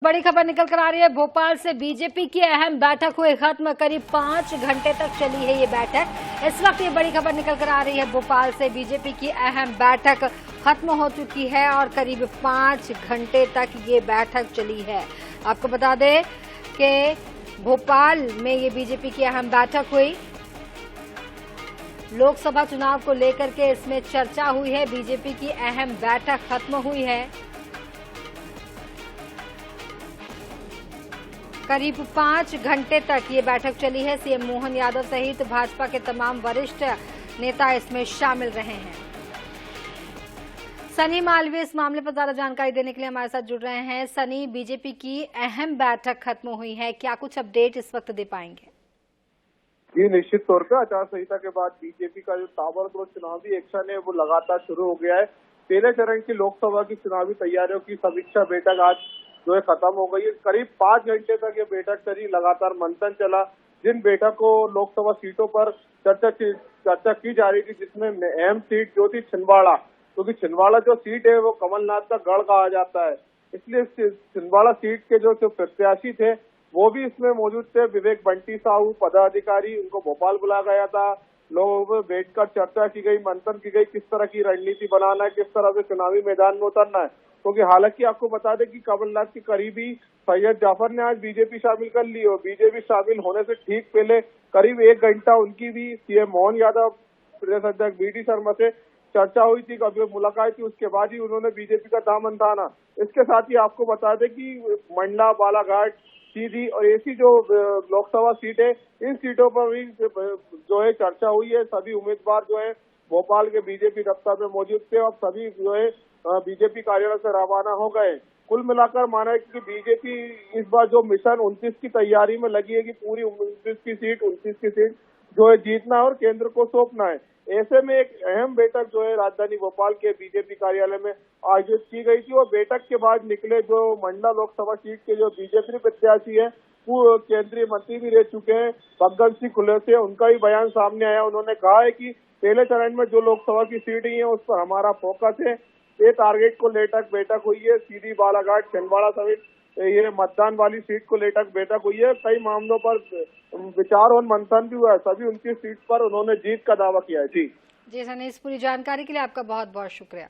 बड़ी खबर निकल कर आ रही है। भोपाल से बीजेपी की अहम बैठक हुई खत्म। करीब 5 घंटे तक चली है ये बैठक। इस वक्त ये बड़ी खबर निकल कर आ रही है। भोपाल से बीजेपी की अहम बैठक खत्म हो चुकी है और करीब 5 घंटे तक ये बैठक चली है। आपको बता दें कि भोपाल में ये बीजेपी की अहम बैठक हुई। लोकसभा चुनाव को लेकर के इसमें चर्चा हुई है। बीजेपी की अहम बैठक खत्म हुई है। करीब 5 घंटे तक ये बैठक चली है। सीएम मोहन यादव सहित भाजपा के तमाम वरिष्ठ नेता इसमें शामिल रहे हैं। सनी मालवीय इस मामले पर ज्यादा जानकारी देने के लिए हमारे साथ जुड़ रहे हैं। सनी, बीजेपी की अहम बैठक खत्म हुई है, क्या कुछ अपडेट इस वक्त दे पाएंगे? जी, निश्चित तौर पर आचार संहिता के बाद बीजेपी का जो ताबड़तोड़ चुनावी एक्शन है वो लगातार शुरू हो गया है। पहले चरण की लोकसभा की चुनावी तैयारियों की समीक्षा बैठक आज जो है खत्म हो गई है। करीब 5 घंटे तक ये बैठक चली, लगातार मंथन चला। जिन बैठकों लोकसभा सीटों पर चर्चा की जा रही थी, जिसमें अहम सीट जो थी छिंदवाड़ा, क्योंकि छिंदवाड़ा जो सीट है वो कमलनाथ का गढ़ कहा जाता है, इसलिए छिंदवाड़ा सीट के जो प्रत्याशी थे वो भी इसमें मौजूद थे। विवेक बंटी साहू पदाधिकारी, उनको भोपाल बुलाया गया था। लोगों में बैठकर चर्चा की गई, मंथन की गई, किस तरह की रणनीति बनाना है, किस तरह से चुनावी मैदान में उतरना है। क्योंकि हालांकि आपको बता दें कि कमलनाथ के करीबी सैयद जाफर ने आज बीजेपी शामिल कर ली और बीजेपी शामिल होने से ठीक पहले करीब 1 घंटा उनकी भी सीएम मोहन यादव, प्रदेश अध्यक्ष बीडी शर्मा से चर्चा हुई थी, कभी मुलाकात थी। उसके बाद ही उन्होंने बीजेपी का दामन थामा। इसके साथ ही आपको बता दें कि मंडला, बालाघाट, सीधी और ऐसी जो लोकसभा सीट है, इन सीटों पर भी जो है चर्चा हुई है। सभी उम्मीदवार जो है भोपाल के बीजेपी दफ्तर में मौजूद थे और सभी जो है बीजेपी कार्यालय से रवाना हो गए। कुल मिलाकर माना है कि बीजेपी इस बार जो मिशन 29 की तैयारी में लगी है कि पूरी 29 की सीट जो है जीतना है और केंद्र को सौंपना है। ऐसे में एक अहम बैठक जो है राजधानी भोपाल के बीजेपी कार्यालय में आयोजित की गई थी और बैठक के बाद निकले जो मंडला लोकसभा सीट के जो बीजेपी प्रत्याशी है, वो केंद्रीय मंत्री भी रह चुके हैं, फग्गन सिंह कुलस्ते, उनका भी बयान सामने आया। उन्होंने कहा है कि पहले चरण में जो लोकसभा की सीट है उस पर हमारा फोकस है। ये टारगेट को लेकर बैठक हुई है। सीधी, बालाघाट, छिंदवाड़ा समेत ये मतदान वाली सीट को लेकर बैठक हुई है। कई मामलों पर विचार और मंथन भी हुआ है। सभी 29 सीट पर उन्होंने जीत का दावा किया है। जी सनी, इस पूरी जानकारी के लिए आपका बहुत बहुत शुक्रिया।